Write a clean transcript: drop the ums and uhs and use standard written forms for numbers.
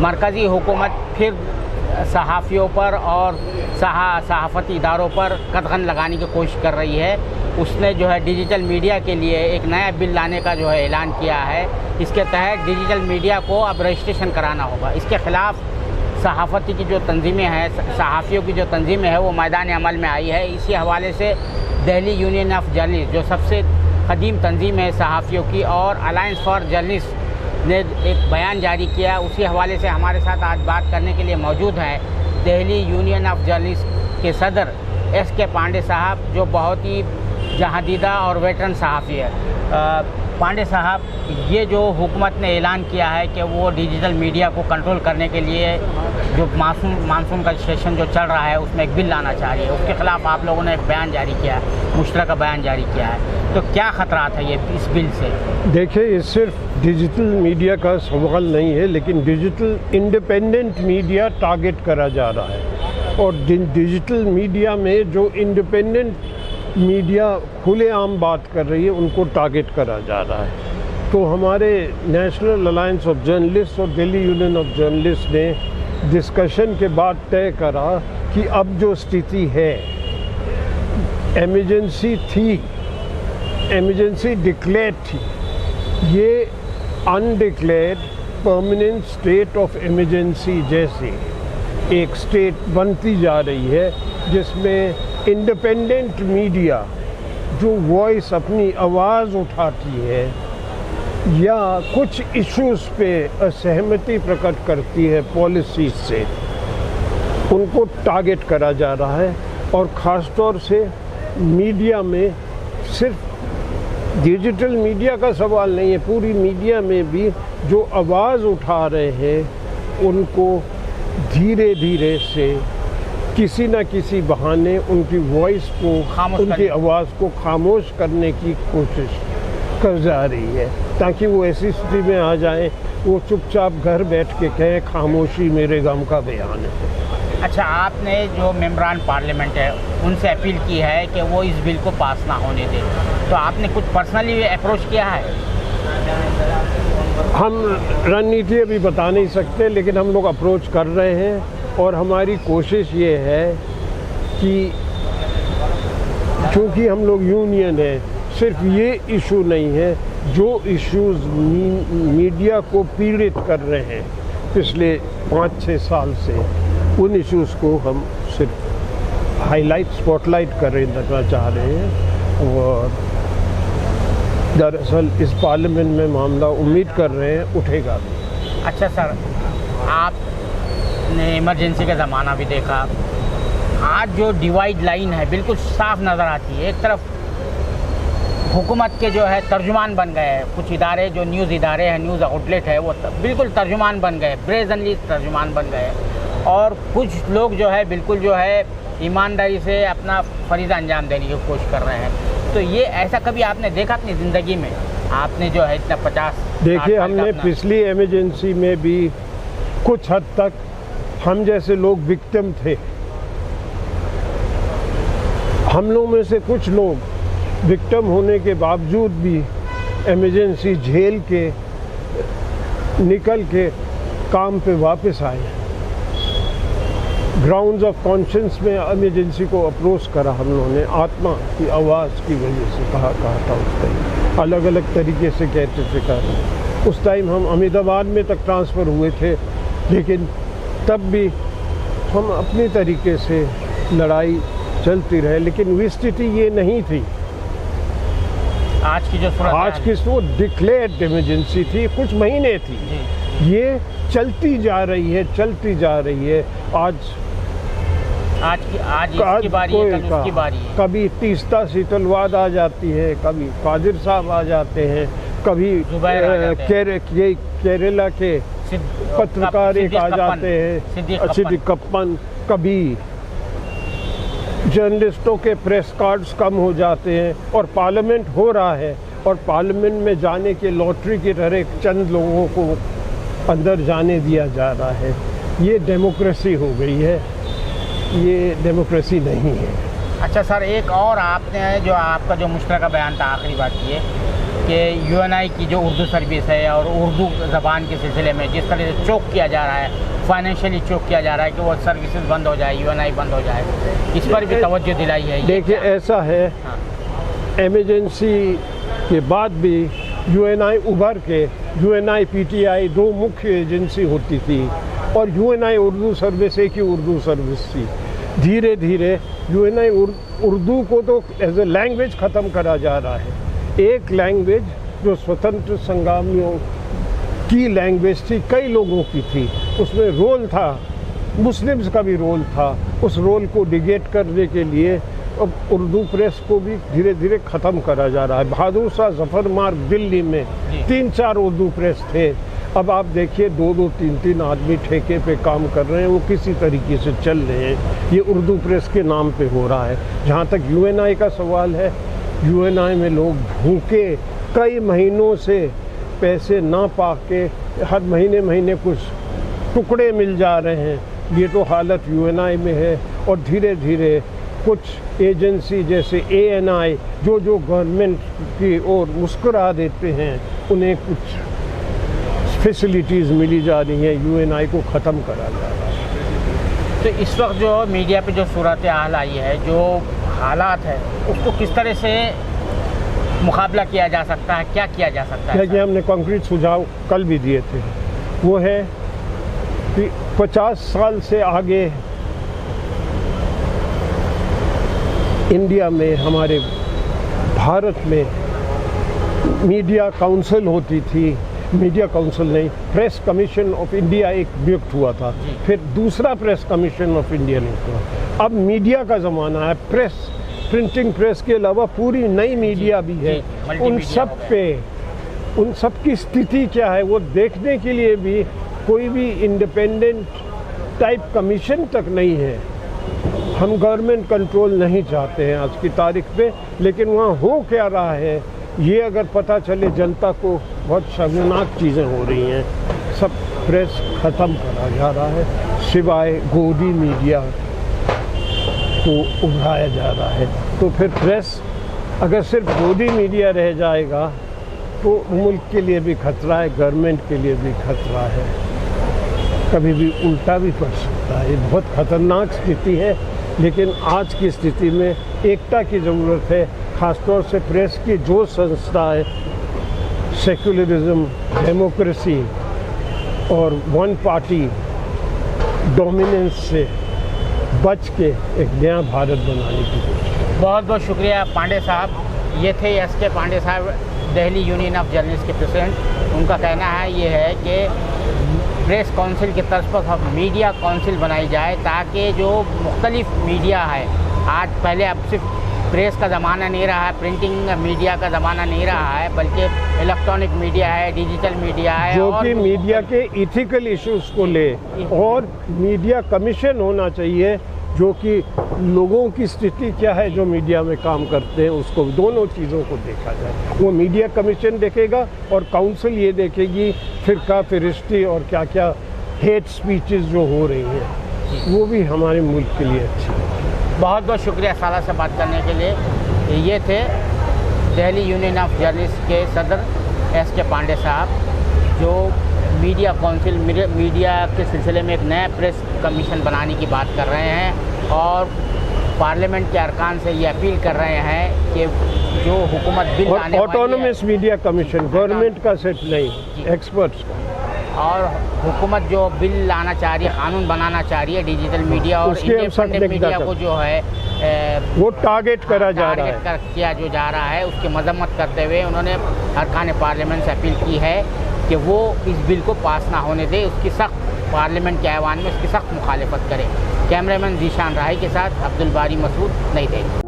मरकज़ी हुकूमत फिर सहाफ़ियों पर और सहाफ़ती इदारों पर कदगन लगाने की कोशिश कर रही है। उसने जो है डिजिटल मीडिया के लिए एक नया बिल लाने का जो है ऐलान किया है। इसके तहत डिजिटल मीडिया को अब रजिस्ट्रेशन कराना होगा। इसके ख़िलाफ़ सहाफ़ती की जो तंजीमें हैं, सहाफ़ियों की जो तंजीमें हैं, वो मैदान अमल में आई है। इसी हवाले से दिल्ली यूनियन ऑफ जर्नलिस्ट, जो सबसे कदीम तंजीम है सहाफ़ियों की, और अलायंस फॉर जर्नलिस्ट ने एक बयान जारी किया। उसी हवाले से हमारे साथ आज बात करने के लिए मौजूद हैं दिल्ली यूनियन ऑफ जर्नलिस्ट के सदर SK पांडे साहब, जो बहुत ही जहादीदा और वेटरन सहाफ़ी है। पांडे साहब, ये जो हुकूमत ने ऐलान किया है कि वो डिजिटल मीडिया को कंट्रोल करने के लिए जो मानसून का सेशन जो चल रहा है उसमें एक बिल लाना चाह रही है, उसके ख़िलाफ़ आप लोगों ने एक बयान जारी किया है, मुश्तरका बयान जारी किया है, तो क्या ख़तरात है ये इस बिल से? देखिए, ये सिर्फ डिजिटल मीडिया का सवाल नहीं है, लेकिन डिजिटल इंडिपेंडेंट मीडिया टारगेट करा जा रहा है। और डिजिटल मीडिया में जो इंडिपेंडेंट मीडिया खुलेआम बात कर रही है उनको टारगेट करा जा रहा है। तो हमारे नेशनल अलायंस ऑफ जर्नलिस्ट और दिल्ली यूनियन ऑफ जर्नलिस्ट ने डिस्कशन के बाद तय करा कि अब जो स्थिति है, एमरजेंसी थी, एमरजेंसी डिक्लेयर थी, ये undeclared permanent state of emergency जैसे एक स्टेट बनती जा रही है, जिसमें इंडिपेंडेंट मीडिया जो वॉइस अपनी आवाज़ उठाती है या कुछ इश्यूज़ पे असहमति प्रकट करती है पॉलिसी से, उनको टारगेट करा जा रहा है। और ख़ास तौर से मीडिया में, सिर्फ डिजिटल मीडिया का सवाल नहीं है, पूरी मीडिया में भी जो आवाज़ उठा रहे हैं उनको धीरे धीरे से किसी न किसी बहाने उनकी वॉइस को, उनकी आवाज़ को खामोश करने की कोशिश कर जा रही है, ताकि वो ऐसी स्थिति में आ जाएं वो चुपचाप घर बैठ के कहें खामोशी मेरे गम का बयान है। अच्छा, आपने जो मेंबरान पार्लियामेंट है उनसे अपील की है कि वो इस बिल को पास ना होने दें, तो आपने कुछ पर्सनली अप्रोच किया है? हम रणनीति अभी बता नहीं सकते, लेकिन हम लोग अप्रोच कर रहे हैं। और हमारी कोशिश ये है कि चूँकि हम लोग यूनियन है, सिर्फ ये इशू नहीं है, जो इश्यूज़ मीडिया को पीड़ित कर रहे हैं पिछले 5-6 साल से, उन इश्यूज़ को हम सिर्फ हाईलाइट, स्पॉटलाइट करना चाह रहे हैं। और दरअसल इस पार्लियामेंट में मामला उम्मीद कर रहे हैं उठेगा भी। अच्छा सर, आपने इमरजेंसी का ज़माना भी देखा, आज जो डिवाइड लाइन है बिल्कुल साफ नज़र आती है। एक तरफ हुकूमत के जो है तर्जुमान बन गए हैं, कुछ इदारे जो न्यूज़ इदारे हैं, न्यूज़ आउटलेट है, वो बिल्कुल तर्जुमान बन गए, ब्रेजनली तर्जुमान बन गए, और कुछ लोग जो है बिल्कुल जो है ईमानदारी से अपना फरीज़ा अंजाम देने की कोशिश कर रहे हैं। तो ये ऐसा कभी आपने देखा अपनी ज़िंदगी में? आपने जो है इतना 50, देखिए, हमने पिछली इमरजेंसी में भी कुछ हद तक हम जैसे लोग विक्टिम थे। हम लोग में से कुछ लोग विक्टिम होने के बावजूद भी इमरजेंसी झेल के निकल के काम पे वापस आए। ग्राउंड्स ऑफ कॉन्शियंस में इमरजेंसी को अप्रोच करा हम लोगों ने, आत्मा की आवाज़ की वजह से कहा था उस टाइम, अलग अलग तरीके से कहते थे कर। उस टाइम हम अहमदाबाद में तक ट्रांसफ़र हुए थे, लेकिन तब भी हम अपनी तरीके से लड़ाई चलती रहे, लेकिन वो स्थिति ये नहीं थी। आज की वो डिक्लेयर्ड इमरजेंसी थी, कुछ महीने थी, ये चलती जा रही है, चलती जा रही है। आज इसकी बारी है, कल उसकी बारी है। कभी तीस्ता शीतलवाद आ जाती है, कभी कादिर साहब आ जाते हैं, कभी केरला के पत्रकार एक आ जाते हैं, सिद्दीक़प्पन, कभी जर्नलिस्टों के प्रेस कार्ड्स कम हो जाते हैं, और पार्लियामेंट हो रहा है, और पार्लियामेंट में जाने के लॉटरी की तरह चंद लोगों को अंदर जाने दिया जा रहा है। ये डेमोक्रेसी हो गई है, ये डेमोक्रेसी नहीं है। अच्छा सर, एक और आपने जो आपका जो मुश्तरका बयान था, आखिरी बात ये कि यूएनआई की जो उर्दू सर्विस है और उर्दू ज़बान के सिलसिले में जिस तरह से चोक किया जा रहा है, फाइनेंशियली चोक किया जा रहा है कि वो सर्विसेज बंद हो जाए, यूएनआई बंद हो जाए, इस पर भी तवज्जो दिलाई है। देखिए ऐसा है, एमरजेंसी के बाद भी यूएनआई उभर के यूएनआई पीटीआई दो मुख्य एजेंसी होती थी और यूएनआई उर्दू सर्विस एक ही उर्दू सर्विस थी। धीरे धीरे यूएनआई उर्दू को तो एज ए लैंग्वेज ख़त्म करा जा रहा है। एक लैंग्वेज जो स्वतंत्र संग्रामियों की लैंग्वेज थी, कई लोगों की थी, उसमें रोल था, मुस्लिम्स का भी रोल था, उस रोल को डिगेट करने के लिए अब उर्दू प्रेस को भी धीरे धीरे ख़त्म करा जा रहा है। बहादुर शाह जफर मार्ग दिल्ली में 3-4 उर्दू प्रेस थे, अब आप देखिए 2-2, 3-3 आदमी ठेके पे काम कर रहे हैं, वो किसी तरीके से चल रहे हैं। ये उर्दू प्रेस के नाम पे हो रहा है। जहाँ तक यूएनआई का सवाल है, यूएनआई में लोग भूखे कई महीनों से पैसे ना पा के हर महीने कुछ टुकड़े मिल जा रहे हैं। ये तो हालत यूएनआई में है। और धीरे धीरे कुछ एजेंसी जैसे एएनआई जो गवर्नमेंट की ओर मुस्कुरा देते हैं, उन्हें कुछ फैसिलिटीज़ मिली जा रही हैं, यूएनआई को ख़त्म करा जा रहा है। तो इस वक्त जो मीडिया पे जो सूरत हाल आई है, जो हालात है, उसको किस तरह से मुकाबला किया जा सकता है, क्या किया जा सकता है? कि हमने कॉन्क्रीट सुझाव कल भी दिए थे, वो है कि 50 साल से आगे इंडिया में, हमारे भारत में मीडिया काउंसिल होती थी। मीडिया काउंसिल नहीं, प्रेस कमीशन ऑफ इंडिया एक नियुक्त हुआ था, फिर दूसरा प्रेस कमीशन ऑफ इंडिया नियुक्त हुआ। अब मीडिया का ज़माना है, प्रेस, प्रिंटिंग प्रेस के अलावा पूरी नई मीडिया भी है। उन सब की स्थिति क्या है वो देखने के लिए भी कोई भी इंडिपेंडेंट टाइप कमीशन तक नहीं है। हम गवर्नमेंट कंट्रोल नहीं चाहते हैं आज की तारीख पे, लेकिन वहाँ हो क्या रहा है ये अगर पता चले जनता को, बहुत शर्मनाक चीज़ें हो रही हैं। सब प्रेस ख़त्म करा जा रहा है, सिवाय गोदी मीडिया को उभराया जा रहा है। तो फिर प्रेस अगर सिर्फ गोदी मीडिया रह जाएगा तो मुल्क के लिए भी खतरा है, गवर्नमेंट के लिए भी खतरा है, कभी भी उल्टा भी पड़ सकता है। ये बहुत ख़तरनाक स्थिति है, लेकिन आज की स्थिति में एकता की ज़रूरत है। ख़ासतौर से प्रेस की जो संस्था है, सेक्युलरिज्म, डेमोक्रेसी और वन पार्टी डोमिनेंस से बच के एक नया भारत बनाने की कोशिश। बहुत बहुत शुक्रिया पांडे साहब। ये थे एसके पांडे साहब, दिल्ली यूनियन ऑफ जर्नलिस्ट के प्रेसिडेंट। उनका कहना है ये है कि प्रेस काउंसिल की तर्ज पर मीडिया काउंसिल बनाई जाए, ताकि जो मुख्तलिफ मीडिया है, आज पहले अब सिर्फ प्रेस का ज़माना नहीं रहा है, प्रिंटिंग मीडिया का ज़माना नहीं रहा है, बल्कि इलेक्ट्रॉनिक मीडिया है, डिजिटल मीडिया है, जो कि मीडिया के इथिकल इश्यूज़ को ले, और मीडिया कमीशन होना चाहिए जो कि लोगों की स्थिति क्या है जो मीडिया में काम करते हैं उसको, दोनों चीज़ों को देखा जाए। वो मीडिया कमीशन देखेगा और काउंसिल ये देखेगी फिरका फिरिश्ती और क्या क्या हेट स्पीचेस जो हो रही हैं, वो भी हमारे मुल्क के लिए अच्छी है। बहुत बहुत शुक्रिया साला से बात करने के लिए। ये थे दिल्ली यूनियन ऑफ जर्नलिस्ट के सदर एसके पांडे साहब, जो मीडिया काउंसिल, मीडिया के सिलसिले में एक नया प्रेस कमीशन बनाने की बात कर रहे हैं और पार्लियामेंट के अरकान से ये अपील कर रहे हैं कि जो हुकूमत बिल लाने वाली है, ऑटोनोमस मीडिया कमीशन, गवर्नमेंट का सेट नहीं, एक्सपर्ट्स का, और हुकूमत जो बिल लाना चाह रही है, कानून बनाना चाह रही है डिजिटल मीडिया और इंडिपेंडेंट मीडिया को जो है वो टारगेट करा जा रहा है, किया जो जा रहा है, उसकी मजम्मत करते हुए उन्होंने अरकान पार्लियामेंट से अपील की है कि वो इस बिल को पास ना होने दे, उसकी सख्त पार्लियामेंट के ऐवान में उसकी सख्त मुखालिफत करे। कैमरामैन जीशान राही के साथ अब्दुल बारी मसूद, नई दिल्ली।